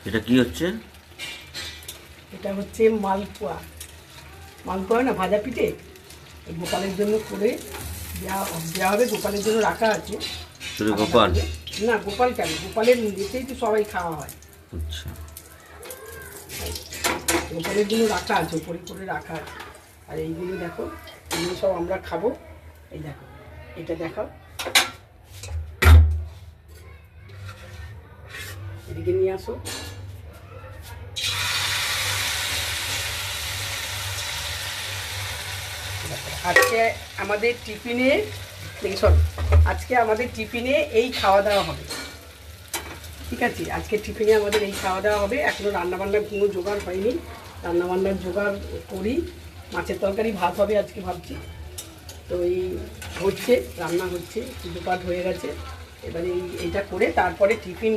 এটা কি হচ্ছে? এটা হচ্ছে মালপোয়া। মালপোয়া না, ভাজা পিঠে গোপালের জন্য করে দেওয়া হবে। গোপালের জন্য রাখা আছে। শুধু গোপাল? না, গোপাল কেন, গোপালের নিজেতেই তো সবাই খাওয়া হয়। আচ্ছা, গোপালের জন্য রাখা আছে, উপরে করে রাখা আছে। আর এইগুলো দেখো, এগুলো সব আমরা খাবো। এই দেখো, এটা দেখাও, এদিকে নিয়ে আসো। আজকে আমাদের টিফিনে আজকে আমাদের টিফিনে এই খাওয়া দাওয়া হবে, ঠিক আছে? আজকে টিফিনে আমাদের এই খাওয়া দাওয়া হবে। এখনও রান্নাবান্নার কোনো জোগাড় হয়নি, রান্নাবান্নার জোগাড় করি। মাছের তরকারি, ভাত হবে আজকে ভাবছি। তো এই হচ্ছে, রান্না হচ্ছে, দুপাট হয়ে গেছে। এবারে এইটা করে তারপরে টিফিন